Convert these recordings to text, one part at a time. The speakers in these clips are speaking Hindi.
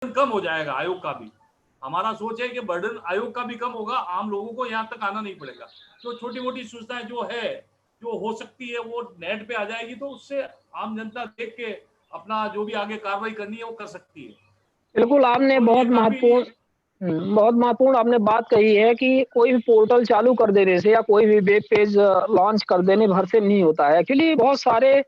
कम हो जाएगा आयोग का भी। हमारा सोच है कि बर्डन आयोग का भी कम होगा, आम लोगों को यहाँ तक आना नहीं पड़ेगा। तो छोटी मोटी सूचनाएं जो हो सकती है वो नेट पे आ जाएगी, तो उससे आम जनता देख के अपना जो भी आगे कार्रवाई करनी है वो कर सकती है। बिल्कुल, आपने तो ये काफी बहुत महत्वपूर्ण आपने बात कही है कि कोई भी पोर्टल चालू कर देने से या कोई भी वेब पेज लॉन्च कर देने भर से नहीं होता है। एक्चुअली बहुत सारे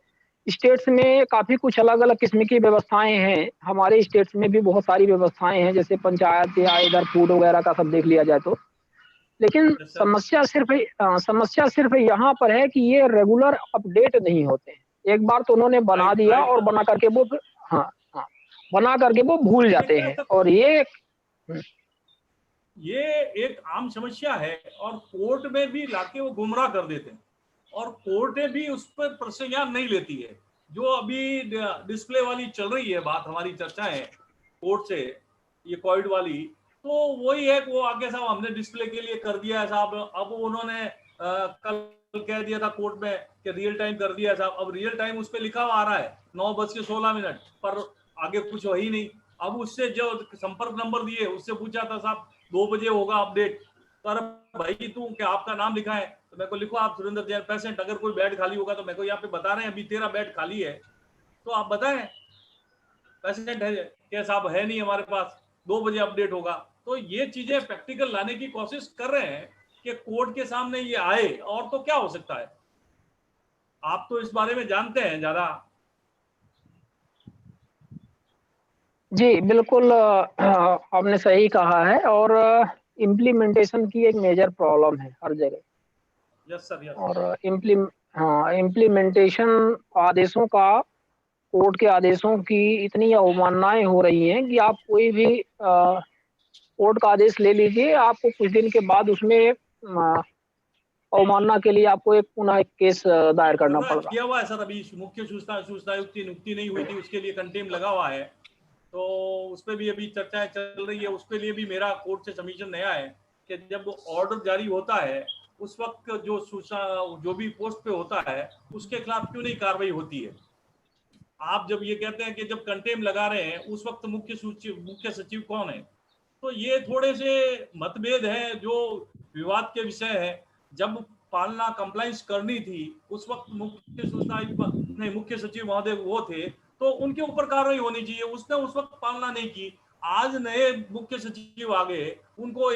स्टेट्स में काफ़ी कुछ अलग-अलग किस्म की व्यवस्थाएँ हैं। हमारे स्टेट्स में भी बहुत सारी व्यवस्थाएँ हैं, जैसे पंचायत या इधर फूड वगैरह का सब देख लिया जाए तो। लेकिन सर समस्या सिर्फ़ यहाँ पर है कि ये रेगुलर अपडेट नहीं होते हैं। एक बार तो उन्होंने बना राइट दिया राइट और सर। बना करके वो फिर हाँ, हाँ, बना करके वो भूल ये जाते क्या हैं सर, और ये हुँ, ये एक आम समस्या है और कोर्ट में भी लाके वो गुमराह कर देते हैं और कोर्टें भी उस पर प्रसंज्ञान नहीं लेती है। जो अभी डिस्प्ले वाली चल रही है बात, हमारी चर्चा है कोर्ट से, ये कोविड वाली, तो वही है कि वो आगे साहब हमने डिस्प्ले के लिए कर दिया है साहब, अब उन्होंने कल कह दिया था कोर्ट में कि रियल टाइम कर दिया है साहब, अब रियल टाइम उस पर लिखा हुआ आ रहा है 9:16 पर आगे कुछ हो ही नहीं। अब उससे जो संपर्क नंबर दिए उससे पूछा था साहब 2 बजे होगा अपडेट, तो अरे भाई तू क्या आपका नाम लिखा है तो मेरे को लिखो आप सुरेंद्र जैन पेशेंट, अगर कोई बेड खाली होगा तो मेरे को यहाँ पे बता रहे हैं अभी तेरा बेड खाली है, तो आप बताएं पेशेंट है क्या साहब, है नहीं हमारे पास, 2 बजे अपडेट होगा। तो ये चीजें प्रैक्टिकल लाने की कोशिश कर रहे हैं कि कोर्ट के सामने ये आए, और तो क्या हो सकता है, आप तो इस बारे में जानते हैं ज्यादा। जी, बिल्कुल आपने सही कहा है और इम्प्लीमेंटेशन की एक मेजर प्रॉब्लम है हर जगह यस सर यस। और इम्प्लीमेंटेशन आदेशों का कोर्ट के आदेशों की इतनी अवमाननाएँ हो रही हैं कि आप कोई भी कोर्ट का आदेश ले लीजिए, आपको कुछ दिन के बाद उसमें अवमानना के लिए आपको एक पुनः एक केस दायर करना पड़ रहा किया हुआ है सर, अभी मुख्य सूचना सूचनायुक्त की नियुक्ति नहीं हुई थी, उसके लिए कंटेम लगा हुआ है, तो उस पर भी अभी चर्चाएं चल रही है। उसके लिए भी मेरा कोर्ट से सबमिशन नया है कि जब ऑर्डर जारी होता है उस वक्त जो सूचना जो भी पोस्ट पे होता है उसके खिलाफ क्यों नहीं कार्रवाई होती है। आप जब ये कहते हैं कि जब कंटेम लगा रहे हैं उस वक्त मुख्य सचिव कौन है, तो ये थोड़े से मतभेद हैं जो विवाद के विषय है। जब पालना कंप्लाइंस करनी थी उस वक्त मुख्य सचिव महोदय वो थे, तो उनके ऊपर कार्रवाई होनी चाहिए, उसने उस वक्त पालना नहीं की। आज नए मुख्य सचिव आ गए, उनको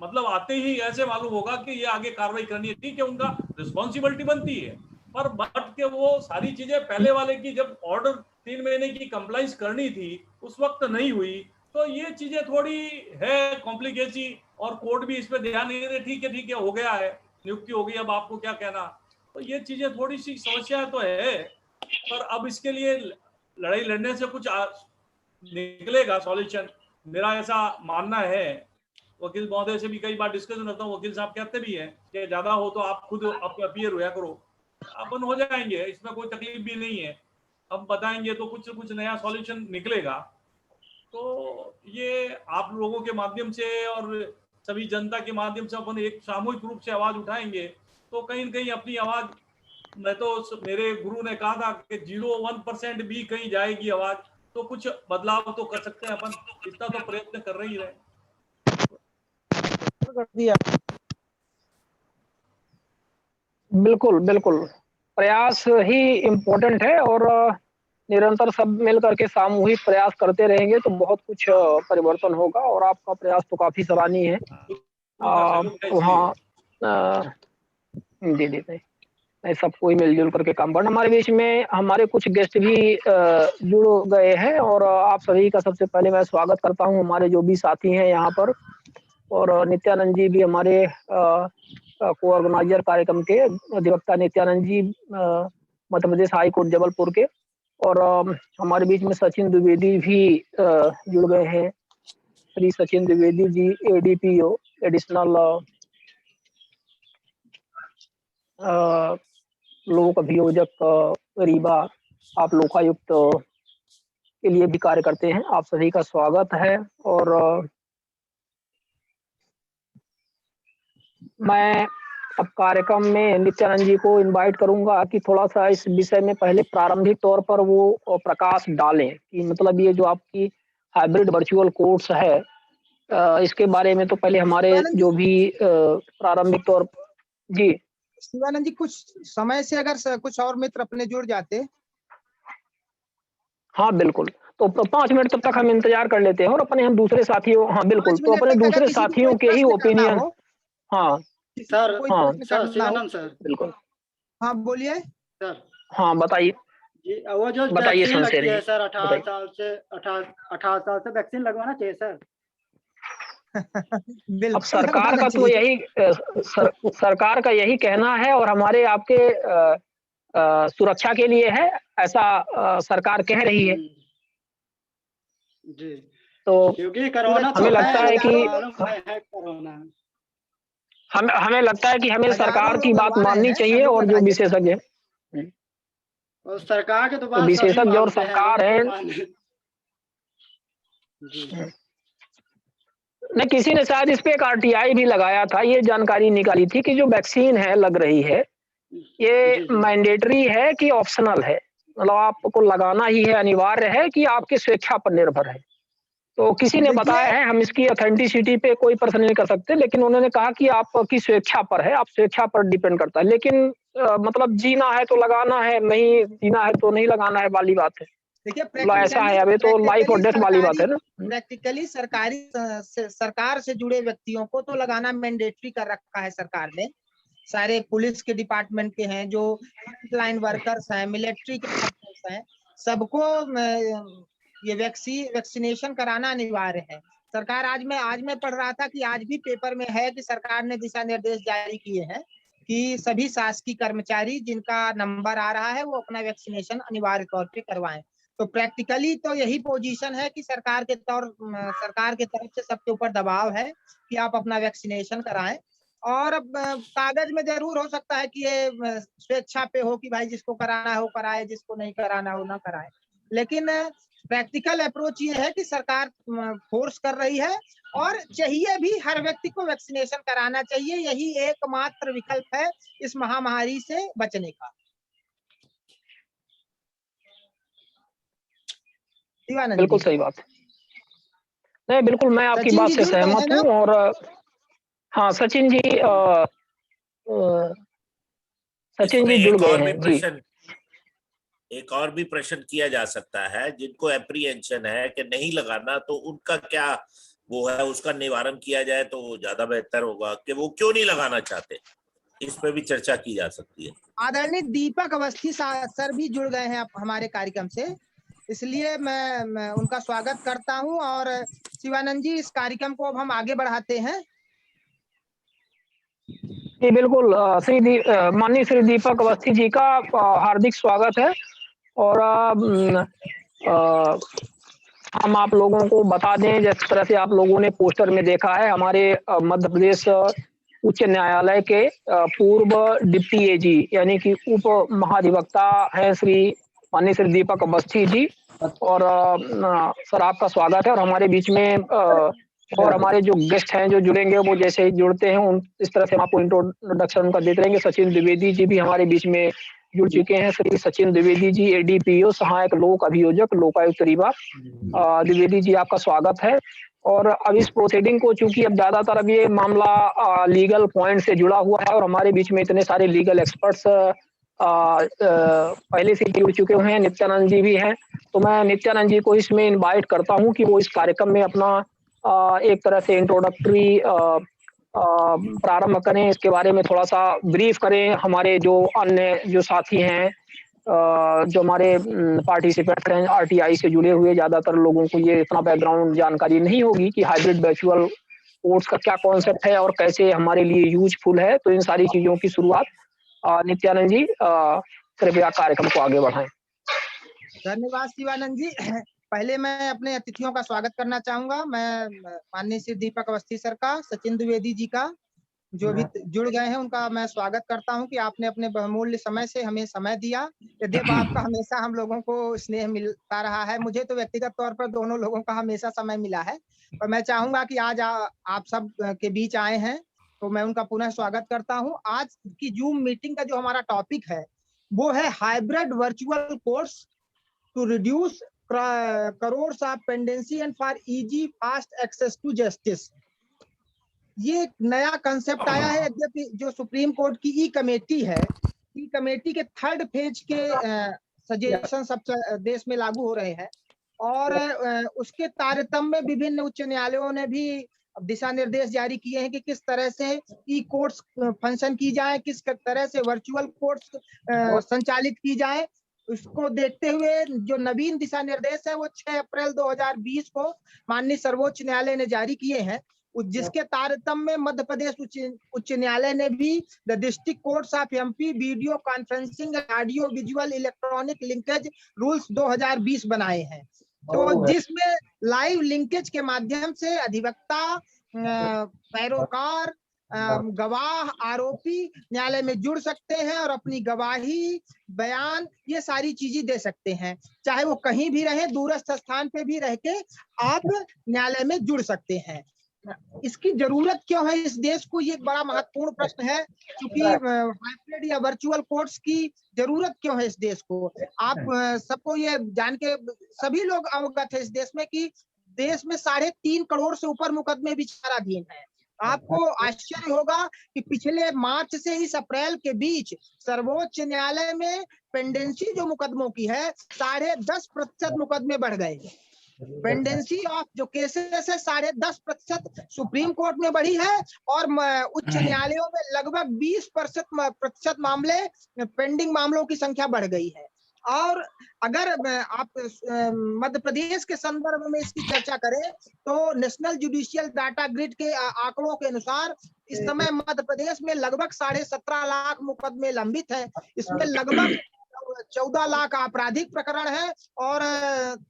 मतलब आते ही ऐसे मालूम होगा कि ये आगे कार्रवाई करनी है, ठीक है उनका रिस्पॉन्सिबिलिटी बनती है, पर बट के वो सारी चीजें पहले वाले की जब ऑर्डर 3 महीने की कंप्लाइंस करनी थी उस वक्त नहीं हुई, तो ये चीजें थोड़ी है कॉम्प्लिकेसी, और कोर्ट भी इस पर ध्यान नहीं दे, ठीक है हो गया है, नियुक्ति हो गई, अब आपको क्या कहना। तो ये चीजें थोड़ी सी समस्या तो है, पर अब इसके लिए लड़ाई लड़ने से कुछ निकलेगा सॉल्यूशन, मेरा ऐसा मानना है। वकील महोदय से भी कई बार डिस्कशन होता हूँ, वकील साहब कहते भी हैं कि ज्यादा हो तो आप खुद अपीयर होया करो, अपन हो जाएंगे, इसमें कोई तकलीफ भी नहीं है, अब बताएंगे तो कुछ नया सॉल्यूशन निकलेगा। तो ये आप लोगों के माध्यम से और सभी जनता के माध्यम से अपन एक सामूहिक रूप से आवाज उठाएंगे तो कहीं न कहीं अपनी आवाज, मैं तो मेरे गुरु ने कहा था कि 0.1% भी कहीं जाएगी आवाज तो कुछ बदलाव तो कर सकते हैं अपन, इतना तो प्रयत्न कर रही है। कर दिया। बिल्कुल, बिल्कुल। प्रयास ही इम्पोर्टेंट है और निरंतर सब मिल कर के सामूहिक प्रयास करते रहेंगे तो बहुत कुछ परिवर्तन होगा और आपका प्रयास तो काफ़ी सराहनीय है। उनका सहयोग है इसलिए। वहाँ अ, जी, जी, नहीं, नहीं सबको ही मिल-जुल करके काम करना। हमारे बीच में हमारे कुछ गेस्ट भी जुड़ गए हैं और आप सभी का सबसे पहले मैं स्वागत करता हूँ, हमारे जो भी साथी हैं यहाँ पर और नित्यानंद जी भी हमारे को-ऑर्गेनाइज़र कार्यक्रम के अधिवक्ता नित्यानंद जी मध्य प्रदेश हाई कोर्ट जबलपुर के और हमारे बीच में सचिन द्विवेदी भी जुड़ गए हैं। श्री सचिन द्विवेदी जी एडीपीओ एडिशनल लोक अभियोजक रीवा, आप लोकायुक्त के लिए भी कार्य करते हैं। आप सभी का स्वागत है और मैं अब कार्यक्रम में नित्यानंद जी को इनवाइट करूँगा कि थोड़ा-सा इस विषय में पहले प्रारंभिक तौर पर वो प्रकाश डालें कि मतलब ये जो आपकी हाइब्रिड वर्चुअल कोर्स है, इसके बारे में तो पहले हमारे शिवानंद जो भी प्रारंभिक तौर जी। शिवानंद जी, कुछ समय से अगर कुछ और मित्र अपने जुड़ जाते। हाँ, बिल्कुल। तो 5 मिनट तब तक हम इंतज़ार कर लेते हैं और अपने हम दूसरे साथियों हाँ, बिल्कुल, 5 तो मिनट अपने तक अगर दूसरे किसी को कोई साथियों के ही प्रश्न करना ओपिनियन हो, हाँ, किसी को कोई हाँ, प्रश्न सर करना हो। शिवानंद सर, बिल्कुल। हाँ, बोलिए। सर हाँ, बताइए जी, वो जो बताइए वैक्सीन शमशेर लगती है जी, सर 18 बताइए। साल से 18 साल से वैक्सीन लगवाना चाहिए सर। अब बिल्कुल सरकार लगवाना का तो चाहिए। यही सरकार का यही कहना है और हमारे आपके सुरक्षा के लिए है, ऐसा सरकार कह रही है। जी, तो क्योंकि कोरोना तो हमें सुरक्षित लगता है, है कि सबको मालूम है कोरोना। हमें लगता है कि हमें हजारों सरकार की लोग बात लगवा रहे माननी हैं, सब चाहिए लोग और जो लगाइए। विशेषज्ञ और सरकार के तो तो बात सभी विशेषज्ञ और मानते हैं, सरकार है। उनको मान जी नहीं, किसी ने शायद इस पे एक आरटीआई भी लगाया था, ये जानकारी निकाली थी कि जो वैक्सीन है लग रही है, ये जी जी मैंडेटरी है कि ऑप्शनल है? मतलब आपको लगाना ही है, अनिवार्य है कि आपकी स्वेच्छा पर निर्भर है? तो किसी ने देखिए, बताया है, हम इसकी ऑथेंटिसिटी पे कोई प्रश्न नहीं कर सकते, लेकिन उन्होंने कहा कि आपकी स्वेच्छा पर है, आप स्वेच्छा पर डिपेंड करता है। लेकिन मतलब जीना है तो लगाना है, नहीं जीना है तो नहीं लगाना है वाली बात है। देखिए मतलब ऐसा है, अभी तो लाइफ और डेथ वाली बात है ना। प्रैक्टिकली सरकार से जुड़े व्यक्तियों को तो लगाना मैंडेटरी कर रखा है सरकार ने। सारे पुलिस के डिपार्टमेंट के हैं, जो फ्रंटलाइन वर्कर्स हैं, मिलिट्री के वर्कर्स हैं, सबको ये वैक्सीनेशन कराना अनिवार्य है। सरकार आज मैं पढ़ रहा था कि आज भी पेपर में है कि सरकार ने दिशा निर्देश जारी किए हैं कि सभी शासकीय कर्मचारी जिनका नंबर आ रहा है वो अपना वैक्सीनेशन अनिवार्य तौर पे करवाएं। तो प्रैक्टिकली तो यही पोजीशन है कि सरकार के तरफ से सबके ऊपर दबाव है कि आप अपना वैक्सीनेशन कराएं। और अब कागज में जरूर हो सकता है कि ये स्वेच्छा पे हो कि भाई जिसको कराना हो कराए, जिसको नहीं कराना हो ना कराए, लेकिन प्रैक्टिकल अप्रोच ये है कि सरकार फोर्स कर रही है और चाहिए भी, हर व्यक्ति को वैक्सीनेशन कराना चाहिए। यही एकमात्र विकल्प है इस महामारी से बचने का। बिल्कुल सही बात है। नहीं, बिल्कुल मैं आपकी सचिन बात जी से जुड़ गए हैं सहमत ना? हूँ और हाँ, सचिन जी इसमें जुड़ गए हैं जी। एक और भी प्रश्न किया जा सकता है, जिनको एप्रीहेंशन है कि नहीं लगाना, तो उनका क्या वो है, उसका निवारण किया जाए तो ज्यादा बेहतर होगा कि वो क्यों नहीं लगाना चाहते, इस पर भी चर्चा की जा सकती है। आदरणीय दीपक अवस्थी सर भी जुड़ गए हैं हमारे कार्यक्रम से, इसलिए मैं उनका स्वागत करता हूं। और शिवानंद जी, इस कार्यक्रम को अब हम आगे बढ़ाते हैं। जी बिल्कुल, माननीय श्री दीपक अवस्थी जी का हार्दिक स्वागत है। और हम आप लोगों को बता दें, जिस तरह से आप लोगों ने पोस्टर में देखा है, हमारे मध्य प्रदेश उच्च न्यायालय के पूर्व डिप्टी एजी यानी कि उप महाधिवक्ता हैं श्री माननीय श्री दीपक अवस्थी जी। और सर आपका स्वागत है। और हमारे बीच में और हमारे जो गेस्ट हैं जो जुड़ेंगे, वो जैसे ही जुड़ते हैं उन इस तरह से हम आपको इंट्रोडक्शन उनका देते रहेंगे। सचिन द्विवेदी जी भी हमारे बीच में जुड़ चुके हैं। श्री सचिन द्विवेदी जी, एडीपीओ सहायक लोक अभियोजक, लोकायुक्त रीवा। द्विवेदी जी आपका स्वागत है। और अब इस प्रोसीडिंग को, चूंकि अब ज्यादातर अब ये मामला लीगल पॉइंट से जुड़ा हुआ है और हमारे बीच में इतने सारे लीगल एक्सपर्ट्स पहले से जुड़ चुके हुए हैं, नित्यानंद जी भी हैं, तो मैं नित्यानंद जी को इसमें इनवाइट करता हूं कि वो इस कार्यक्रम में अपना एक तरह से इंट्रोडक्टरी प्रारंभ करें, इसके बारे में थोड़ा सा ब्रीफ करें। हमारे जो अन्य जो साथी हैं, जो हमारे पार्टिसिपेंट हैं आरटीआई से जुड़े हुए, ज़्यादातर लोगों को ये इतना बैकग्राउंड जानकारी नहीं होगी कि हाइब्रिड वर्चुअल कोर्स का क्या कॉन्सेप्ट है और कैसे हमारे लिए यूजफुल है। तो इन सारी चीज़ों की शुरुआत नित्यानंद जी कृपया कार्यक्रम को आगे बढ़ाएं। धन्यवाद शिवानंद जी। पहले मैं अपने अतिथियों का स्वागत करना चाहूंगा। मैं माननीय श्री दीपक अवस्थी सर का, सचिन द्विवेदी जी का, जो भी जुड़ गए हैं, उनका मैं स्वागत करता हूं कि आपने अपने बहुमूल्य समय से हमें समय दिया। यद्यप आपका हमेशा हम लोगों को स्नेह मिलता रहा है, मुझे तो व्यक्तिगत तौर पर दोनों लोगों का हमेशा समय मिला है, और मैं चाहूंगा कि आज आप सब के बीच आए हैं, तो मैं उनका पुनः स्वागत करता हूँ। आज की जूम मीटिंग का जो हमारा टॉपिक है वो है hybrid virtual courts to reduce crores of pendency and for easy fast access to justice। ये एक नया कंसेप्ट आया है। यद्यपि जो सुप्रीम कोर्ट की ई कमेटी है, ई कमेटी के 3rd फेज के सजेशन सब देश में लागू हो रहे हैं और उसके तारतम्य में विभिन्न उच्च न्यायालयों ने भी दिशा निर्देश जारी किए हैं कि किस तरह से ई कोर्ट्स फंक्शन की जाए, किस तरह से वर्चुअल कोर्ट्स संचालित की जाए। उसको देखते हुए जो नवीन दिशा निर्देश है वो 6 अप्रैल 2020 को माननीय सर्वोच्च न्यायालय ने जारी किए हैं, जिसके तारतम्य में मध्य प्रदेश उच्च न्यायालय ने भी the district courts of MP video conferencing audio visual electronic linkage rules 2020 बनाए हैं। तो जिसमें लाइव लिंकेज के माध्यम से अधिवक्ता, पैरोकार, गवाह, आरोपी न्यायालय में जुड़ सकते हैं और अपनी गवाही, बयान, ये सारी चीजें दे सकते हैं। चाहे वो कहीं भी रहे, दूरस्थ स्थान पे भी रह के आप न्यायालय में जुड़ सकते हैं। इसकी जरूरत क्यों है इस देश को, ये एक बड़ा महत्वपूर्ण प्रश्न है। क्योंकि हाइब्रिड या वर्चुअल कोर्ट्स की जरूरत क्यों है इस देश को, आप सबको ये जान के सभी लोग अवगत है इस देश में कि देश में 3.5 करोड़ से ऊपर मुकदमे विचाराधीन है। आपको आश्चर्य होगा कि पिछले मार्च से इस अप्रैल के बीच सर्वोच्च न्यायालय में पेंडेंसी जो मुकदमों की है 10.5% मुकदमे बढ़ गए। पेंडेंसी ऑफ जो केसेस है 10.5% सुप्रीम कोर्ट में बढ़ी है और उच्च न्यायालयों में लगभग 20% मामले, पेंडिंग मामलों की संख्या बढ़ गई है। और अगर आप मध्य प्रदेश के संदर्भ में इसकी चर्चा करें तो नेशनल जुडिशियल डाटा ग्रिड के आंकड़ों के अनुसार इस समय मध्य प्रदेश में लगभग 17.5 लाख मुकदमे लंबित है। इसमें लगभग 14 लाख आपराधिक प्रकरण है और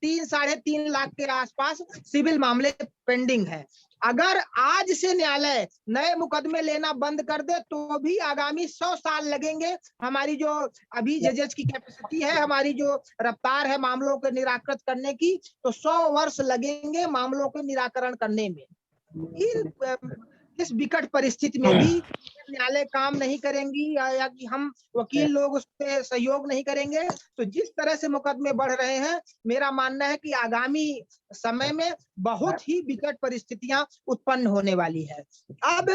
3-3.5 लाख के आसपास सिविल मामले पेंडिंग है। अगर आज से न्यायालय नए मुकदमे लेना बंद कर दे तो भी आगामी 100 साल लगेंगे। हमारी जो अभी जजेस की कैपेसिटी है, हमारी जो रफ्तार है मामलों के निराकृत करने की, तो 100 वर्ष लगेंगे मामलों के निराकरण करने में। इस विकट परिस्थिति में भी न्यायालय काम नहीं करेंगी या कि हम वकील लोग उस पे सहयोग नहीं करेंगे, तो जिस तरह से मुकदमे बढ़ रहे हैं, मेरा मानना है कि आगामी समय में बहुत ही विकट परिस्थितियां उत्पन्न होने वाली है। अब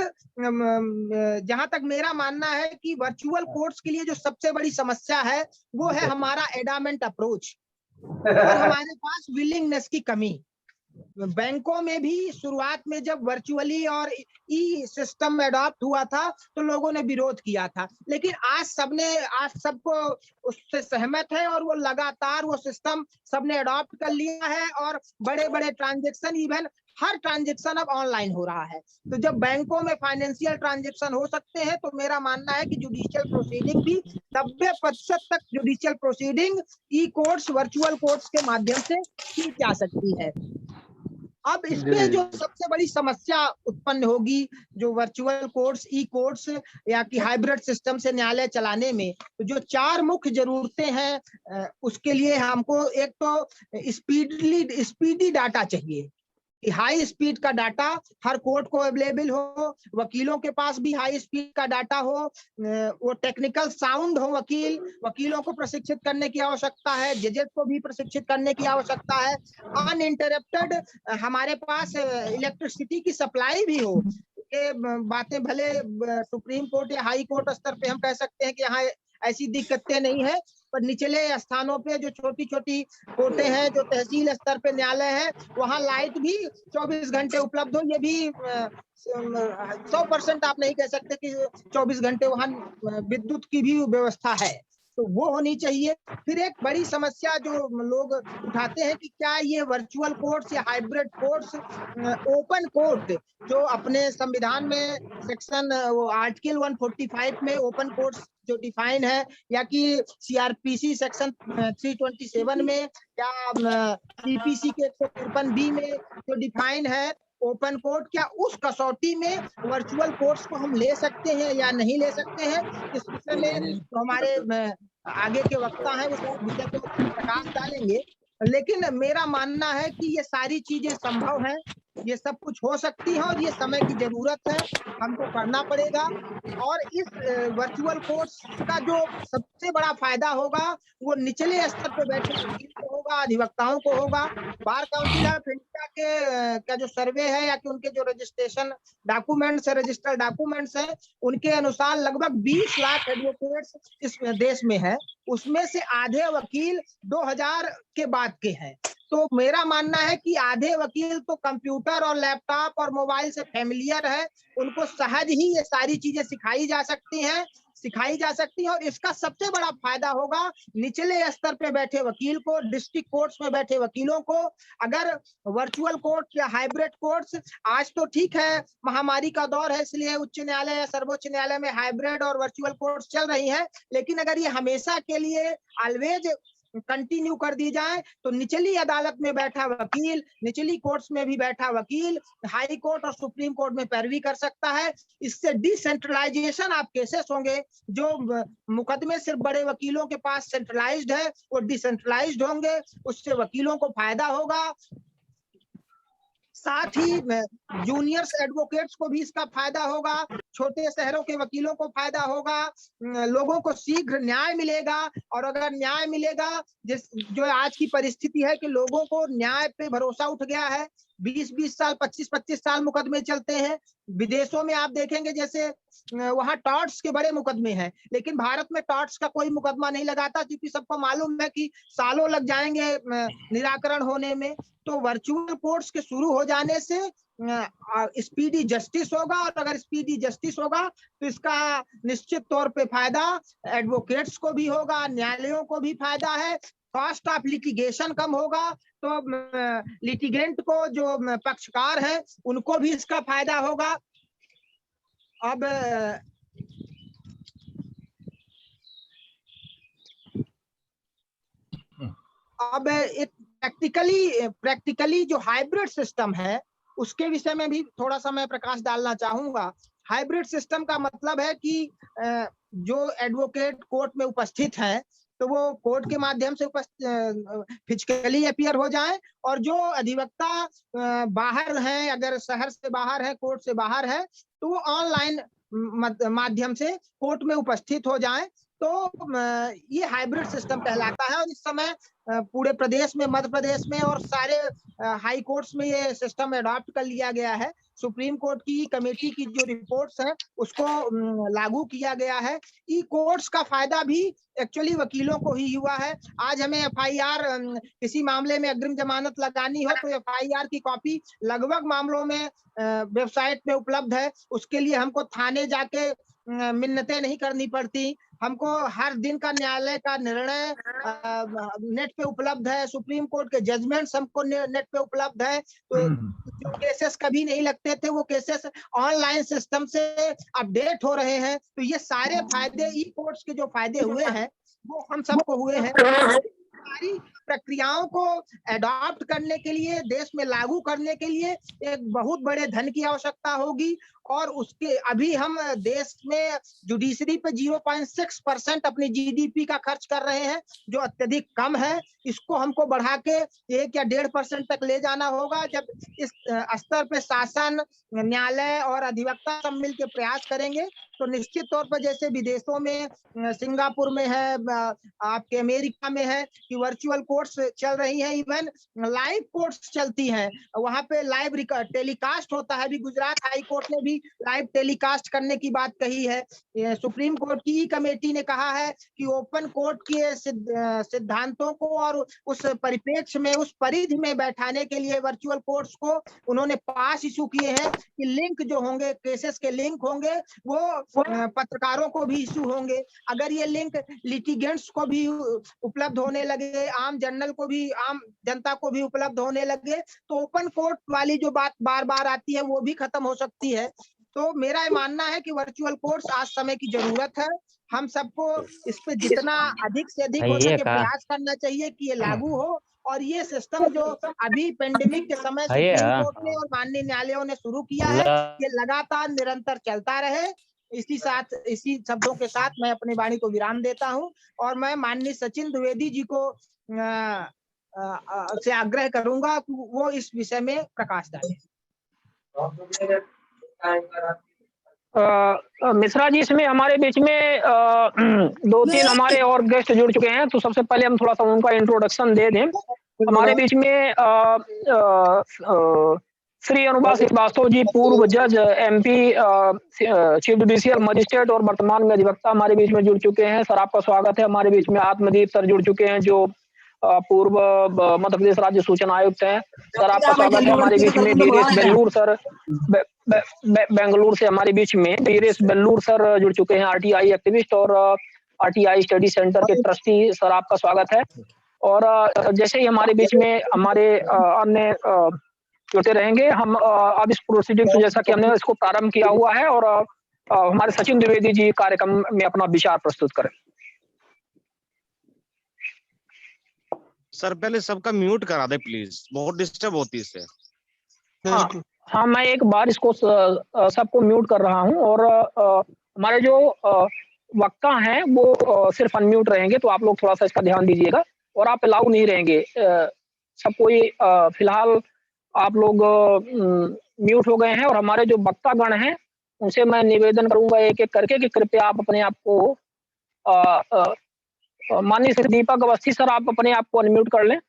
जहां तक मेरा मानना है कि वर्चुअल कोर्ट्स के लिए जो सबसे बड़ी समस्या है वो है हमारा एडामेंट अप्रोच और हमारे पास विलिंगनेस की कमी। बैंकों में भी शुरुआत में जब वर्चुअली और ई सिस्टम अडॉप्ट हुआ था तो लोगों ने विरोध किया था, लेकिन आज सबको उससे सहमत है और वो लगातार वो सिस्टम सबने अडॉप्ट कर लिया है और बड़े-बड़े ट्रांजैक्शन, इवन हर ट्रांजैक्शन अब ऑनलाइन हो रहा है। तो जब बैंकों में फाइनेंशियल ट्रांजैक्शन हो सकते हैं तो मेरा मानना है कि जुडिशियल प्रोसीडिंग भी 90% तक जुडिशियल प्रोसीडिंग ई कोर्ट्स, वर्चुअल कोर्ट्स के माध्यम से की जा सकती है। अब इसमें जो सबसे बड़ी समस्या उत्पन्न होगी जो वर्चुअल कोर्ट्स, ई कोर्ट्स या कि हाइब्रिड सिस्टम से न्यायालय चलाने में, तो जो 4 मुख्य जरूरतें हैं उसके लिए हमको एक तो स्पीडी डाटा चाहिए कि हाई स्पीड का डाटा हर कोर्ट को अवेलेबल हो, वकीलों के पास भी हाई स्पीड का डाटा हो, वो टेक्निकल साउंड हो, वकीलों को प्रशिक्षित करने की आवश्यकता है, जजेस को भी प्रशिक्षित करने की आवश्यकता है, अनइंटरप्टेड हमारे पास इलेक्ट्रिसिटी की सप्लाई भी हो। ये बातें भले सुप्रीम कोर्ट या हाई कोर्ट स्तर पे हम कह सकते हैं कि यहाँ ऐसी दिक्कतें नहीं है, पर निचले स्थानों पे जो छोटी-छोटी कोर्टें हैं, जो तहसील स्तर पे न्यायालय है, वहाँ लाइट भी 24 घंटे उपलब्ध हो। ये भी 100% आप नहीं कह सकते कि 24 घंटे वहाँ विद्युत की भी व्यवस्था है, तो वो होनी चाहिए। फिर एक बड़ी समस्या जो लोग उठाते हैं कि क्या ये वर्चुअल कोर्ट्स या हाइब्रिड कोर्ट्स ओपन कोर्ट जो अपने संविधान में सेक्शन वो आर्टिकल 145 में ओपन कोर्ट्स जो डिफाइन है, या कि सीआरपीसी सेक्शन 327 में या सीपीसी के 153 में जो डिफाइन है ओपन कोर्ट, क्या उस कसौटी में वर्चुअल कोर्ट्स को हम ले सकते हैं या नहीं ले सकते हैं? इस विषय में तो हमारे आगे के वक्ता हैं उस विषय को प्रकाश डालेंगे, लेकिन मेरा मानना है कि ये सारी चीजें संभव हैं, ये सब कुछ हो सकती है और ये समय की जरूरत है, हमको करना पड़ेगा। और इस वर्चुअल कोर्स का जो सबसे बड़ा फायदा होगा वो निचले स्तर पे बैठे वकील को होगा। होगा, अधिवक्ताओं को होगा। बार काउंसिल ऑफ इंडिया के का जो सर्वे है या कि उनके जो रजिस्ट्रेशन डॉक्यूमेंट्स है, रजिस्टर्ड डॉक्यूमेंट्स है, उनके अनुसार लगभग 20 लाख एडवोकेट्स इस देश में है। उसमें से आधे वकील 2000 के बाद के हैं। तो मेरा मानना है कि आधे वकील तो कंप्यूटर और लैपटॉप और मोबाइल से फेमिलियर है, उनको सहज ही ये सारी चीजें सिखाई जा सकती हैं और इसका सबसे बड़ा फायदा होगा निचले स्तर पे बैठे वकील को, डिस्ट्रिक्ट कोर्ट्स में बैठे वकीलों को। अगर वर्चुअल कोर्ट या हाइब्रिड कोर्ट्स, आज तो ठीक है महामारी का दौर है इसलिए उच्च न्यायालय या सर्वोच्च न्यायालय में हाइब्रिड और वर्चुअल कोर्ट्स चल रही है, लेकिन अगर ये हमेशा के लिए ऑलवेज कंटिन्यू कर दी जाए तो निचली अदालत में बैठा वकील, निचली कोर्ट्स में भी बैठा वकील हाई कोर्ट और सुप्रीम कोर्ट में पैरवी कर सकता है। इससे डिसेंट्रलाइजेशन ऑफ केसेस होंगे। जो मुकदमे सिर्फ बड़े वकीलों के पास सेंट्रलाइज्ड है वो डिसेंट्रलाइज्ड होंगे, उससे वकीलों को फायदा होगा। साथ ही जूनियर्स एडवोकेट्स को भी इसका फायदा होगा, छोटे शहरों के वकीलों को फायदा होगा, लोगों को शीघ्र न्याय मिलेगा। और अगर न्याय मिलेगा, जो आज की परिस्थिति है कि लोगों को न्याय पे भरोसा उठ गया है, 20-20 साल 25-25 साल मुकदमे चलते हैं। विदेशों में आप देखेंगे जैसे वहां टॉर्ट्स के बड़े मुकदमे हैं, लेकिन भारत में टॉर्ट्स का कोई मुकदमा नहीं लगाता क्योंकि सबको मालूम है कि सालों लग जाएंगे निराकरण होने में। तो वर्चुअल कोर्ट्स के शुरू हो जाने से स्पीडी जस्टिस होगा, और अगर स्पीडी जस्टिस होगा तो इसका निश्चित तौर पे फायदा एडवोकेट्स को भी होगा, न्यायालयों को भी फायदा है। कॉस्ट ऑफ लिटिगेशन कम होगा, तो लिटिगेंट को जो पक्षकार है उनको भी इसका फायदा होगा। अब एक प्रैक्टिकली जो हाइब्रिड सिस्टम है उसके विषय में भी थोड़ा सा मैं प्रकाश डालना चाहूंगा। हाइब्रिड सिस्टम का मतलब है कि जो एडवोकेट कोर्ट में उपस्थित है तो वो कोर्ट के माध्यम से फिजिकली अपीयर हो जाए, और जो अधिवक्ता बाहर हैं, अगर शहर से बाहर है, कोर्ट से बाहर है, तो वो ऑनलाइन माध्यम से कोर्ट में उपस्थित हो जाए। तो ये हाइब्रिड सिस्टम कहलाता है, और इस समय पूरे प्रदेश में, मध्य प्रदेश में और सारे हाई कोर्ट्स में ये सिस्टम अडॉप्ट कर लिया गया है। सुप्रीम कोर्ट की कमेटी की जो रिपोर्ट्स है उसको लागू किया गया है। ई कोर्ट्स का फायदा भी एक्चुअली वकीलों को ही हुआ है। आज हमें एफआईआर किसी मामले में अग्रिम जमानत लगानी हो तो एफआईआर की कॉपी लगभग मामलों में वेबसाइट में उपलब्ध है। उसके लिए हमको थाने जाके मिन्नतें नहीं करनी पड़ती, हमको हर दिन का न्यायालय का निर्णय नेट पे उपलब्ध है, सुप्रीम कोर्ट के जजमेंट्स हमको नेट पे उपलब्ध है। तो जो केसेस कभी नहीं लगते थे वो केसेस ऑनलाइन सिस्टम से अपडेट हो रहे हैं। तो ये सारे फायदे ई कोर्ट्स के जो फायदे हुए हैं वो हम सबको हुए हैं। सारी प्रक्रियाओं को अडॉप्ट करने के लिए, देश में लागू करने के लिए एक बहुत बड़े धन की आवश्यकता होगी, और उसके अभी हम देश में जुडिशरी पे 0.6% अपनी जीडीपी का खर्च कर रहे हैं, जो अत्यधिक कम है। इसको हमको बढ़ा के 1 या 1.5% तक ले जाना होगा। जब इस स्तर पे शासन, न्यायालय और अधिवक्ता सब मिल के प्रयास करेंगे तो निश्चित तौर पर, जैसे विदेशों में, सिंगापुर में है, आपके अमेरिका में है कि वर्चुअल कोर्ट्स चल रही हैं, इवन लाइव कोर्ट्स चलती हैं, वहां पे लाइव टेलीकास्ट होता है। अभी गुजरात हाई कोर्ट ने भी लाइव टेलीकास्ट करने की बात कही है। सुप्रीम कोर्ट की कमेटी ने कहा है कि ओपन कोर्ट के सिद्धांतों को और उस परिप्रेक्ष्य में, उस परिधि में बैठाने के लिए वर्चुअल कोर्ट्स को उन्होंने पास इशू किए हैं कि लिंक जो होंगे, केसेस के लिंक होंगे, वो पत्रकारों को भी इशू होंगे। अगर ये लिंक लिटिगेंट्स को भी उपलब्ध होने लगे, आम जनरल को भी, आम जनता को भी उपलब्ध होने लगे, तो ओपन कोर्ट वाली जो बात बार बार आती है वो भी खत्म हो सकती है। तो मेरा ये मानना है कि वर्चुअल कोर्ट्स आज समय की जरूरत है। हम सबको इस पे जितना अधिक से अधिक हो सके प्रयास करना चाहिए कि ये लागू हो, और ये सिस्टम जो अभी पेंडेमिक के समय सुप्रीम कोर्ट ने और माननीय न्यायालयों ने शुरू किया है, ये लगातार निरंतर चलता रहे। इसी शब्दों के साथ मैं अपनी वाणी को विराम देता हूं, और मैं माननीय सचिन द्विवेदी जी को से आग्रह करूंगा कि वो इस विषय में प्रकाश डालें। मिश्रा जी, इसमें हमारे बीच में 2-3 हमारे और गेस्ट जुड़ चुके हैं, तो सबसे पहले हम थोड़ा-सा उनका इंट्रोडक्शन दे दें। हमारे बीच में श्री अनुबा श्रीवास्तव जी, पूर्व जज, एमपी, चीफ जुडिशियल मजिस्ट्रेट और वर्तमान में अधिवक्ता हमारे बीच में जुड़ चुके हैं। सर, आपका स्वागत है। हमारे बीच में आत्मदीप सर जुड़ चुके हैं, जो पूर्व मध्य प्रदेश राज्य सूचना आयुक्त हैं। सर, आपका स्वागत है। हमारे बीच में वीरेश बेल्लूर सर, बेंगलुरु से हमारे बीच में वीरेश बेल्लूर सर जुड़ चुके हैं, आरटीआई एक्टिविस्ट और आरटीआई स्टडी सेंटर के ट्रस्टी। सर, आपका स्वागत है। और जैसे ही हमारे बीच में हमारे अन्य जुड़ते रहेंगे, हम अब इस प्रोसीडिंग को, जैसा कि हमने इसको प्रारंभ किया हुआ है, और हमारे सचिन द्विवेदी जी कार्यक्रम में अपना विचार प्रस्तुत करें। सर, पहले सबका म्यूट करा दे प्लीज, बहुत डिस्टर्ब होती है इससे। हाँ, मैं एक बार इसको सबको म्यूट कर रहा हूँ, और हमारे जो वक्ता हैं वो सिर्फ अनम्यूट रहेंगे, तो आप लोग थोड़ा सा इसका ध्यान दीजिएगा, और आप अलाउ नहीं रहेंगे। सब कोई फिलहाल आप लोग म्यूट हो गए हैं, और हमारे जो वक्तागण हैं उनसे मैं निवेदन करूंगा एक एक करके कि कृपया आप अपने आप को माननीय श्री दीपक अवस्थी सर, आप अपने आप को अनम्यूट कर लें।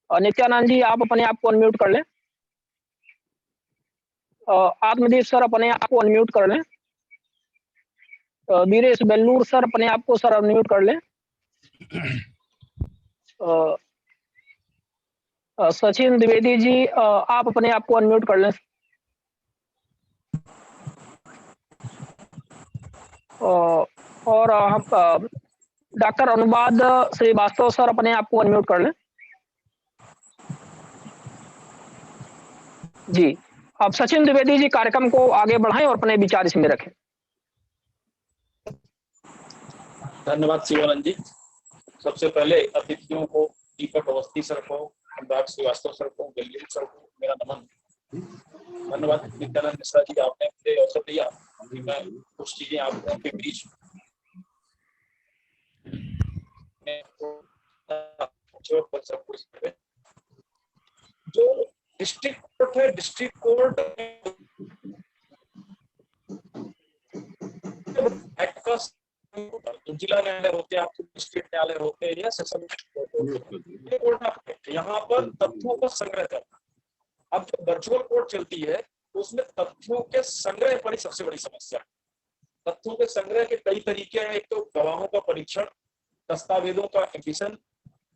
नित्यानंद जी, आप अपने आप को अनम्यूट कर लें। आत्मदीप सर, अपने आप को अनम्यूट कर लें। वीरेश बेल्लूर सर, अपने आप को सर अनम्यूट कर लें। सचिन द्विवेदी जी, आप अपने आप को अनम्यूट कर लें। और हम डॉक्टर अनुवाद श्रीवास्तव सर, अपने आप को अनम्यूट कर लें। जी, अब सचिन द्विवेदी जी कार्यक्रम को आगे बढ़ाएं और अपने विचार इसमें रखें। धन्यवाद शिवानंद जी। सबसे पहले अतिथियों को, दीपक अवस्थी सर को, अनुराग श्रीवास्तव सर को, बेल्लूर सर को मेरा नमन। धन्यवाद नित्यानंद मिश्रा जी, आपने मुझे अवसर दिया कि मैं कुछ चीजें आपके बीच जो डिस्ट्रिक्ट कोर्ट है, डिस्ट्रिक्ट कोर्ट जिला न्यायालय होते हैं, आपके डिस्ट्रिक्ट न्यायालय होते हैं या सेशन कोर्ट, यहाँ पर तथ्यों को संग्रह करना। अब जो वर्चुअल कोर्ट चलती है उसमें तथ्यों के संग्रह पर ही सबसे बड़ी समस्या है। तथ्यों के संग्रह के कई तरीके हैं। एक तो गवाहों का परीक्षण, दस्तावेजों का एडिशन,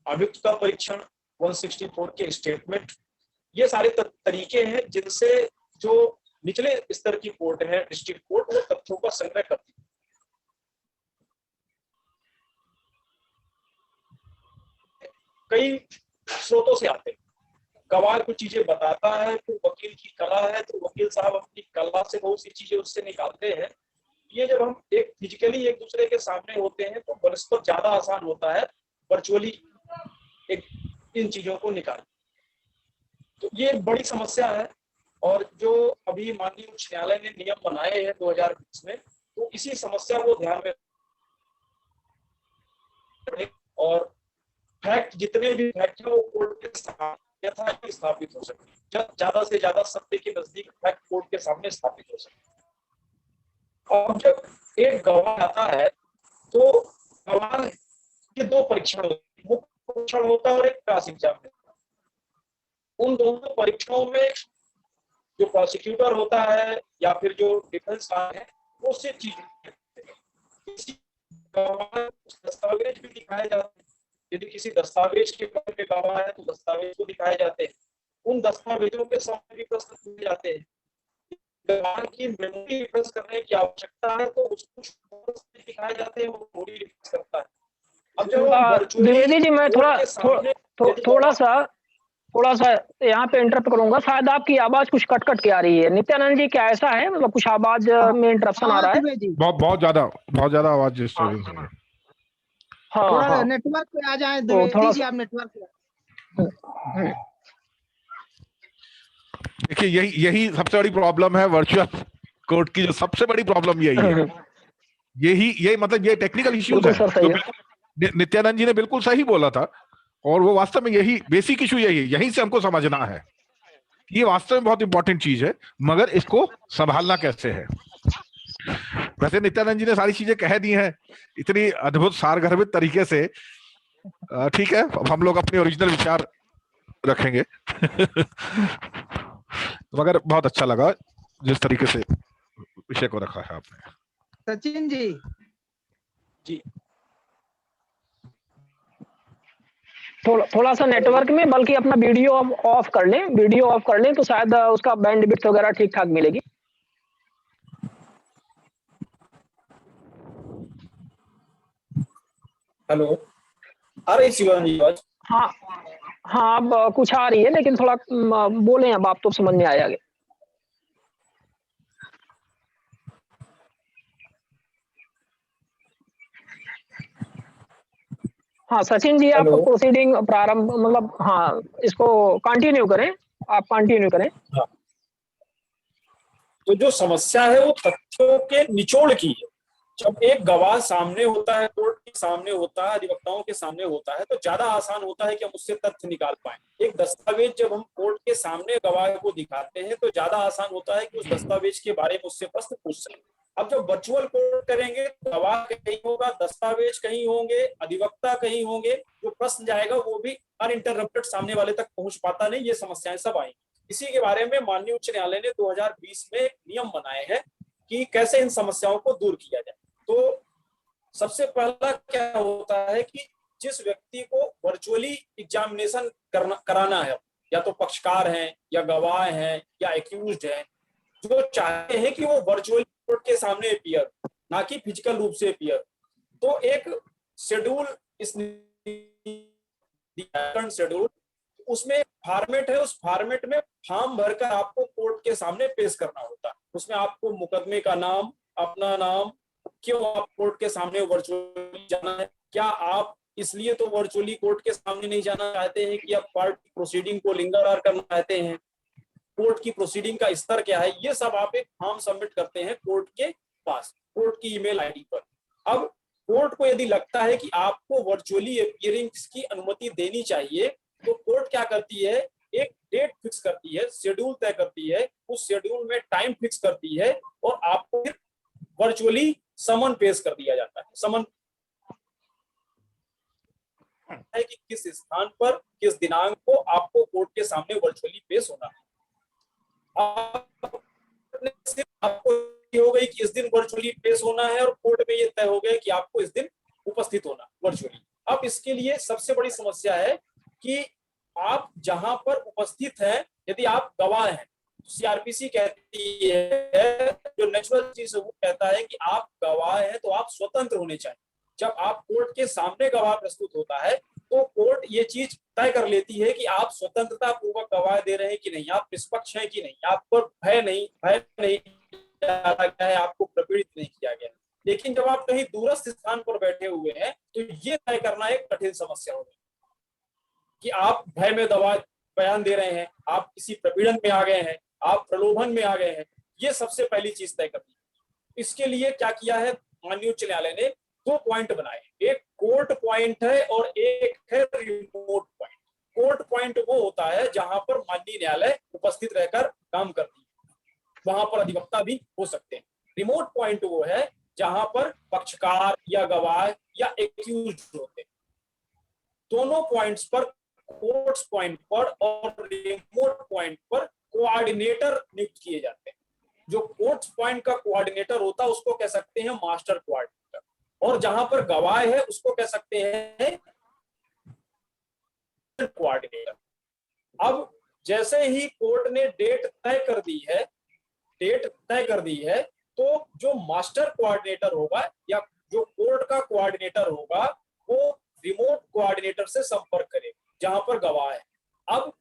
अभियुक्त का परीक्षण, 164 के स्टेटमेंट, ये सारे तरीके हैं जिनसे जो निचले स्तर की कोर्ट है, डिस्ट्रिक्ट कोर्ट, वो तथ्यों का संग्रह करती है। कई स्रोतों से आते हैं। गवाह कुछ चीजें बताता है, तो वकील की कला है, तो वकील साहब अपनी कला से बहुत सी चीजें उससे निकालते हैं। ये जब हम एक फिजिकली एक दूसरे के सामने होते हैं तो परस्पर ज्यादा आसान होता है वर्चुअली इन चीजों को निकालना। तो ये एक बड़ी समस्या है, और जो अभी माननीय उच्च न्यायालय ने नियम बनाए हैं 2020 में, तो इसी समस्या को ध्यान में, और फैक्ट, जितने भी फैक्ट है वो कोर्ट के सामने यथार्थी स्थापित हो सके, ज्यादा से ज्यादा सत्य के नजदीक फैक्ट कोर्ट के सामने स्थापित हो सके। और जब एक गवाह आता है तो गवाह के दो परीक्षण होते हैं, मुख्य परीक्षण होता है और एक क्रॉस एग्जामिनेशन। उन दोनों परीक्षणों में जो प्रोसिक्यूटर होता है या फिर जो डिफेंस है वो सिर्फ चीज दस्तावेज भी दिखाए जाते हैं। यदि किसी दस्तावेज के बारे में गवाह है तो दस्तावेज को दिखाए जाते हैं। उन दस्तावेजों के सामने भी प्रश्न पूछे जाते हैं। गवाह की मेमोरी रिफ्रेश करने की आवश्यकता है तो उसको दिखाए जाते हैं, वो मेमोरी रिफ्रेश करता है। अब जब द्विवेदी जी, मैं थोड़ा सा यहाँ पे इंटरप्ट करूंगा। शायद आपकी आवाज कुछ कट के आ रही है। नित्यानंद जी, क्या ऐसा है, मतलब कुछ आवाज में इंटरप्शन आ रहा है? बहुत ज्यादा आवाज डिस्टर्बिंग है। हाँ, नेटवर्क पे आ जाए द्विवेदी जी, आप नेटवर्क पे। देखिए, यही सबसे बड़ी प्रॉब्लम है वर्चुअल कोर्ट की। जो सबसे बड़ी प्रॉब्लम यही है, यही मतलब ये टेक्निकल इश्यूज है। तो नित्यानंद जी ने बिल्कुल सही बोला था, और वो वास्तव में यही बेसिक इशू यही से हमको समझना है ये वास्तव में बहुत इंपॉर्टेंट चीज है, मगर इसको संभालना कैसे है। वैसे नित्यानंद जी ने सारी चीजें कह दी हैं इतनी अद्भुत सारगर्भित तरीके से। ठीक है, अब हम लोग अपने ओरिजिनल विचार रखेंगे। मगर बहुत अच्छा लगा जिस तरीके से विषय को रखा है आपने। सचिन जी। जी थोड़ा सा नेटवर्क में, बल्कि अपना वीडियो ऑफ कर लें, वीडियो ऑफ कर लें तो शायद उसका बैंडविड्थ वगैरह ठीक ठाक मिलेगी। हेलो, आ रही शिवानी जी आवाज? हाँ हाँ, अब कुछ आ रही है, लेकिन थोड़ा बोले अब आप तो समझ में आया। हाँ सचिन जी, आप प्रोसीडिंग प्रारंभ, मतलब हाँ इसको कंटिन्यू करें, आप कंटिन्यू करें। हाँ। तो जो समस्या है वो तथ्यों के निचोड़ की है। जब एक गवाह सामने होता है, कोर्ट के सामने होता है, अधिवक्ताओं के सामने होता है, तो ज्यादा आसान होता है कि हम उससे तथ्य निकाल पाए। एक दस्तावेज जब हम कोर्ट के सामने गवाह को दिखाते हैं तो ज्यादा आसान होता है कि उस दस्तावेज के बारे में उससे प्रश्न पूछ सकें। अब जब वर्चुअल कोर्ट करेंगे तो गवाह कहीं होगा, दस्तावेज कहीं होंगे, अधिवक्ता कहीं होंगे, जो प्रश्न जाएगा वो भी अनइंटरप्टेड सामने वाले तक पहुंच पाता नहीं। ये समस्याएं सब आई। इसी के बारे में माननीय उच्च न्यायालय ने 2020 में नियम बनाए हैं कि कैसे इन समस्याओं को दूर किया जाए। तो सबसे पहला क्या होता है कि जिस व्यक्ति को वर्चुअली एग्जामिनेशन कराना है, या तो पक्षकार हैं या गवाह हैं या एक्यूज्ड हैं, जो चाहते हैं कि वो वर्चुअली कोर्ट के सामने अपीयर, ना कि फिजिकल रूप से अपीयर, तो एक शेड्यूल शेड्यूल उसमें फॉर्मेट है, उस फॉर्मेट में फॉर्म भरकर आपको कोर्ट के सामने पेश करना होता है। उसमें आपको मुकदमे का नाम, अपना नाम, क्यों आप कोर्ट के सामने वर्चुअली जाना है, क्या आप इसलिए तो वर्चुअली कोर्ट के सामने नहीं जाना चाहते हैं कि आप पार्ट प्रोसीडिंग को लिंगर करना चाहते हैं, कोर्ट की प्रोसीडिंग का स्तर क्या है, ये सब आप एक फॉर्म सबमिट करते हैं कोर्ट के पास, कोर्ट की ईमेल आईडी पर। अब कोर्ट को यदि लगता है कि आपको वर्चुअली अपीयरिंग की अनुमति देनी चाहिए, तो कोर्ट क्या करती है, एक डेट फिक्स करती है, शेड्यूल तय करती है, उस शेड्यूल में टाइम फिक्स करती है और आपको फिर वर्चुअली समन पेश कर दिया जाता है। समन है कि किस स्थान पर किस दिनांक को आपको कोर्ट के सामने वर्चुअली पेश होना है। सिर्फ आपको ये हो गई कि इस दिन वर्चुअली पेश होना है और कोर्ट में ये तय हो गया कि आपको इस दिन उपस्थित होना वर्चुअली। अब इसके लिए सबसे बड़ी समस्या है कि आप जहां पर उपस्थित हैं, यदि आप गवाह हैं, सीआरपीसी कहती है, जो नेचुरल चीज है वो कहता है कि आप गवाह हैं तो आप स्वतंत्र होने चाहिए। जब आप कोर्ट के सामने गवाह प्रस्तुत होता है तो कोर्ट ये चीज तय कर लेती है कि आप स्वतंत्रता पूर्वक गवाह दे रहे हैं कि नहीं, आप निष्पक्ष हैं कि नहीं, आप पर भय नहीं डाला गया है, आपको प्रपीड़ित नहीं किया गया। लेकिन जब आप कहीं दूरस्थ स्थान पर बैठे हुए हैं तो ये तय करना एक कठिन समस्या होगी कि आप भय में बयान दे रहे हैं, आप किसी प्रपीड़न में आ गए हैं, आप प्रलोभन में आ गए हैं। ये सबसे पहली चीज तय करनी है। इसके लिए क्या किया है, माननीय उच्च न्यायालय ने 2 पॉइंट बनाए, एक कोर्ट पॉइंट है और एक है रिमोट पॉइंट। कोर्ट पॉइंट वो होता है जहां पर माननीय न्यायालय उपस्थित रहकर काम करती है, वहां पर अधिवक्ता भी हो सकते हैं। रिमोट पॉइंट वो है जहां पर पक्षकार या गवाह या एक्यूज्ड होते हैं। दोनों पॉइंट्स पर, कोर्ट पॉइंट पर और रिमोट पॉइंट पर कोऑर्डिनेटर नियुक्त किए जाते हैं। जो कोर्ट पॉइंट का कोऑर्डिनेटर होता है उसको कह सकते हैं मास्टर कोऑर्डिनेटर, और जहां पर गवाह है उसको कह सकते हैं कोऑर्डिनेटर। अब जैसे ही कोर्ट ने डेट तय कर दी है तो जो मास्टर कोऑर्डिनेटर होगा या जो कोर्ट का कोऑर्डिनेटर होगा वो रिमोट कोऑर्डिनेटर से संपर्क करेगा जहां पर गवाह है। अब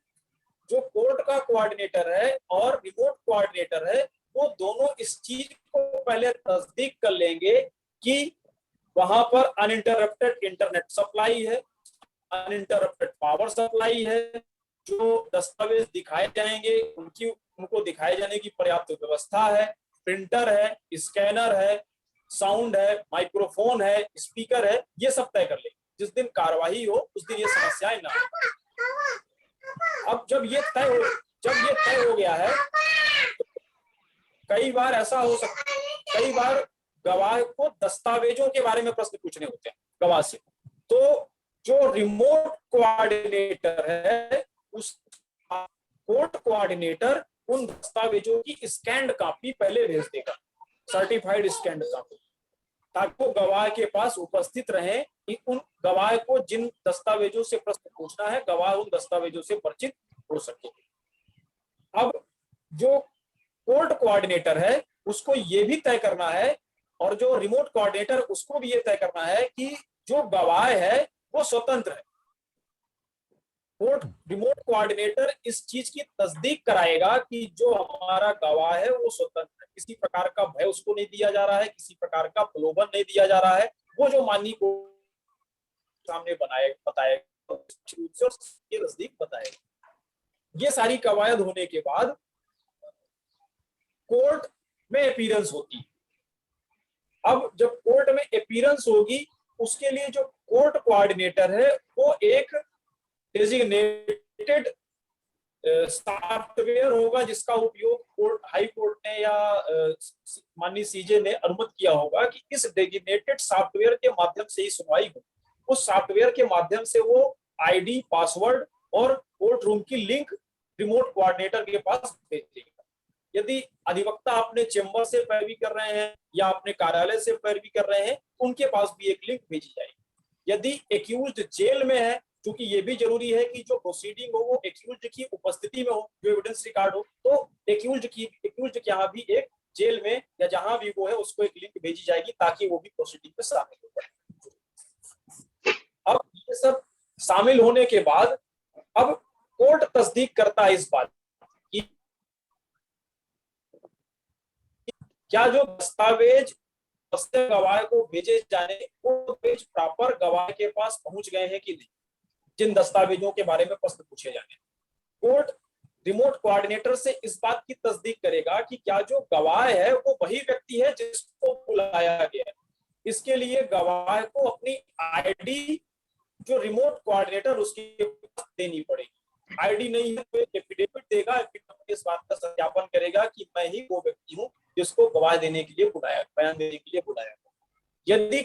जो कोर्ट का कोऑर्डिनेटर है और रिमोट कोऑर्डिनेटर है वो दोनों इस चीज को पहले तस्दीक कर लेंगे कि वहां पर अनइंटरप्टेड इंटरनेट सप्लाई है, अनइंटरप्टेड पावर सप्लाई है, जो दस्तावेज दिखाए जाएंगे उनको दिखाए जाने की पर्याप्त व्यवस्था है, प्रिंटर है, स्कैनर है, साउंड है, माइक्रोफोन है, स्पीकर है, ये सब तय कर लेंगे। जिस दिन कार्यवाही हो उस दिन ये समस्याएं ना हो। अब जब ये तय तय हो गया है, कई बार ऐसा हो सकता है, कई बार गवाह को दस्तावेजों के बारे में प्रश्न पूछने होते हैं गवाह से, तो जो रिमोट कोऑर्डिनेटर है उस कोर्ट कोऑर्डिनेटर उन दस्तावेजों की स्कैन्ड कॉपी पहले भेज देगा, सर्टिफाइड स्कैन्ड कॉपी, ताकि वो गवाह के पास उपस्थित रहे कि उन गवाह को जिन दस्तावेजों से प्रश्न पूछना है गवाह उन दस्तावेजों से परिचित हो सके। अब जो कोर्ट कोऑर्डिनेटर है उसको ये भी तय करना है, और जो रिमोट कोऑर्डिनेटर उसको भी ये तय करना है कि जो गवाह है वो स्वतंत्र है। कोर्ट रिमोट कोऑर्डिनेटर इस चीज की तस्दीक कराएगा कि जो हमारा गवाह है वो स्वतंत्र है, किसी प्रकार का भय उसको नहीं दिया जा रहा है, किसी प्रकार का प्रलोभन नहीं दिया जा रहा है, वो जो माननीय को सामने बताएगा ये नजदीक बताएगा। ये सारी कवायद होने के बाद कोर्ट में अपीयरेंस होती है। अब जब कोर्ट में अपीयरेंस होगी उसके लिए जो कोर्ट कोऑर्डिनेटर है वो एक डेजिग्नेटेड सॉफ्टवेयर होगा जिसका उपयोग कोर्ट, हाई कोर्ट ने या माननीय सीजे ने अनुमति किया होगा कि इस डेजिग्नेटेड सॉफ्टवेयर के माध्यम से ही सुनवाई हो। उस सॉफ्टवेयर के माध्यम से वो आईडी, पासवर्ड और कोर्ट रूम की लिंक रिमोट कोऑर्डिनेटर के पास भेजेगा। यदि अधिवक्ता अपने चेंबर से पैरवी कर रहे हैं या अपने कार्यालय से पैरवी कर रहे हैं उनके पास भी एक लिंक भेजी जाएगी। यदि एक्यूज्ड जेल में है, क्योंकि ये भी जरूरी है कि जो प्रोसीडिंग हो वो एक्यूज्ड की उपस्थिति में हो, जो एविडेंस रिकॉर्ड हो, तो एक्यूज्ड के यहाँ भी एक जेल में या जहां भी वो है उसको एक लिंक भेजी जाएगी ताकि वो भी प्रोसीडिंग में शामिल हो जाए। अब ये सब शामिल होने के बाद अब कोर्ट तस्दीक करता है इस बात की क्या जो दस्तावेज गवाह को भेजे जाने वो दस्तावेज प्रॉपर गवाह के पास पहुंच गए हैं कि नहीं, जिन दस्तावेजों के बारे में प्रश्न पूछे जाने। कोर्ट रिमोट कोऑर्डिनेटर से इस बात की तस्दीक करेगा कि क्या जो गवाह है वो वही व्यक्ति है जिसको बुलाया गया है। इसके लिए गवाह को अपनी आईडी जो रिमोट कोऑर्डिनेटर उसके पास देनी पड़ेगी। आईडी नहीं है तो एफिडेविट देगा, एफिडेविट इस बात का सत्यापन करेगा कि मैं ही वो व्यक्ति हूँ जिसको गवाह देने के लिए बुलाया, बयान देने के लिए बुलाया। यदि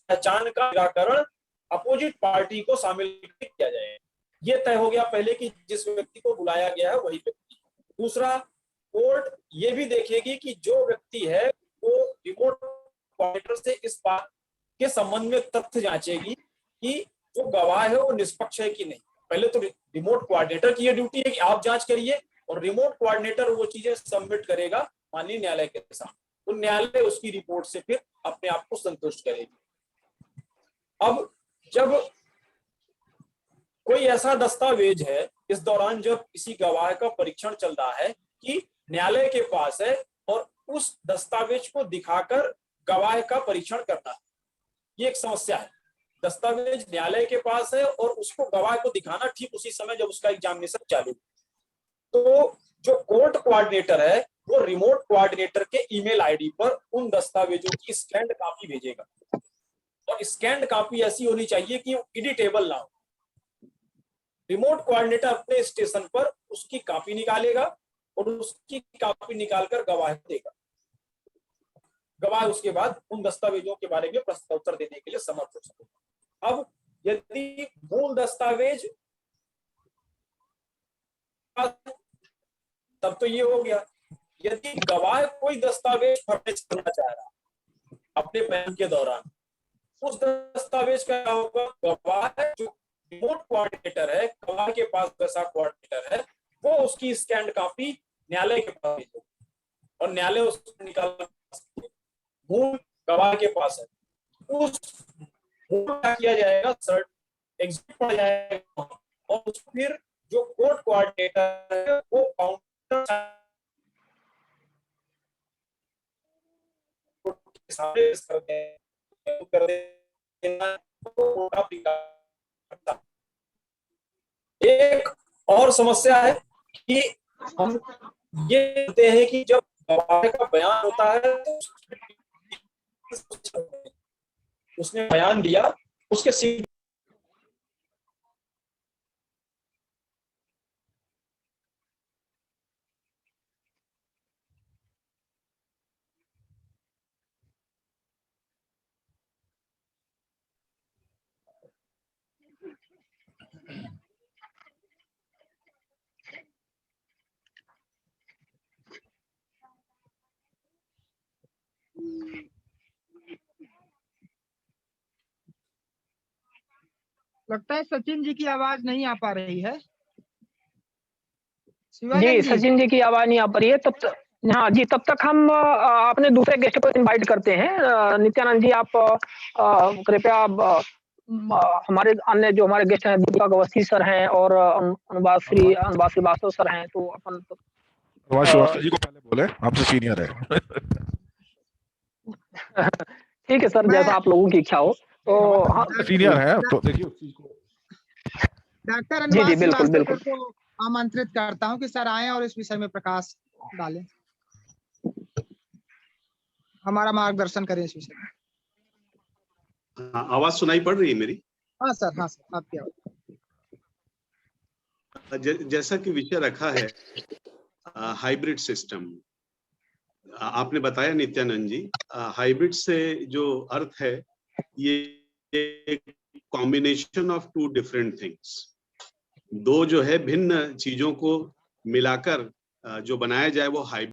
पहचान का निराकरण अपोजिट पार्टी को शामिल किया जाए, ये तय हो गया पहले कि जिस व्यक्ति को बुलाया गया है वही व्यक्ति। दूसरा, कोर्ट ये भी देखेगी कि जो व्यक्ति है वो रिमोट कोऑर्डिनेटर से इस बात के संबंध में तथ्य जांचेगी कि जो गवाह है वो निष्पक्ष है कि नहीं। पहले तो रिमोट कोऑर्डिनेटर की ये ड्यूटी है कि आप जांच करिए और रिमोट कोऑर्डिनेटर वो चीजें सबमिट करेगा माननीय न्यायालय के साथ, तो न्यायालय उसकी रिपोर्ट से फिर अपने आप को संतुष्ट करेगी। अब जब कोई ऐसा दस्तावेज है इस दौरान जब किसी गवाह का परीक्षण चल रहा है कि न्यायालय के पास है और उस दस्तावेज को दिखाकर गवाह का परीक्षण करना है, ये एक समस्या है। दस्तावेज न्यायालय के पास है और उसको गवाह को दिखाना ठीक उसी समय जब उसका एग्जामिनेशन चालू, तो जो कोर्ट कोऑर्डिनेटर है वो रिमोट कोऑर्डिनेटर के ईमेल आईडी पर उन दस्तावेजों की स्कैन्ड कॉपी भेजेगा, और स्कैन्ड कॉपी ऐसी होनी चाहिए कि एडिटेबल ना हो। रिमोट कोऑर्डिनेटर अपने स्टेशन पर उसकी कॉपी निकालेगा और उसकी कॉपी निकालकर गवाह को देगा। गवाह उसके बाद उन दस्तावेजों के बारे में प्रश्न उत्तर देने के लिए समर्थ हो सकेगा। अब यदि मूल दस्तावेज तब तो ये हो गया। यदि गवाह कोई दस्तावेज फर्निश करना चाह रहा अपने बयान के दौरान, उस दस्तावेज का क्या होगा? गवाह जो रिमोट कोऑर्डिनेटर है, गवाह के पास वैसा कोऑर्डिनेटर है, वो उसकी स्कैन्ड कॉपी न्यायालय के पास भेजेगा और न्यायालय उसको निकाल मूल गवाह के पास है। उस मूल क्या किया जाएगा? एग्जिट पड़ जाएगा और उसको फिर जो कोर्ट कोऑर्डिनेटर है वो काउंटर कर देना। एक और समस्या है कि हम ये कहते हैं कि जब गवाह का बयान होता है उसने बयान दिया, उसके लगता है सचिन जी की आवाज नहीं आ पा रही है। जी शिवानंद जी, सचिन जी की आवाज नहीं आ पा रही है तब तक। हाँ जी, तब तक हम अपने दूसरे गेस्ट को इनवाइट करते हैं। नित्यानंद जी आप कृपया हमारे अन्य जो हमारे गेस्ट हैं दीपिका अवस्थी सर हैं और अनुवाद श्रीवास्तव सर हैं, तो अपन श्रीवास्तव जी को पहले बोले, आपसे सीनियर है। ठीक है सर, मैं जैसा आप लोगों की इच्छा हो। तो हाँ सीनियर है तो देखिए उस चीज को। डॉक्टर जी अनुवाद बिल्कुल श्रीवास्तव बिल्कुल। सर को आमंत्रित करता हूं कि सर आए और इस विषय में प्रकाश डालें, हमारा मार्गदर्शन करें इस विषय में। आवाज सुनाई पड़ रही है मेरी? हाँ सर आपकी आवाज। जैसा कि विषय रखा है हाइब्रिड सिस्टम, आपने बताया नित्यानंद जी, हाइब्रिड से जो अर्थ है ये combination of two different things, दो जो है भिन्न चीजों को मिलाकर जो बनाया जाए वो हाइब्रिड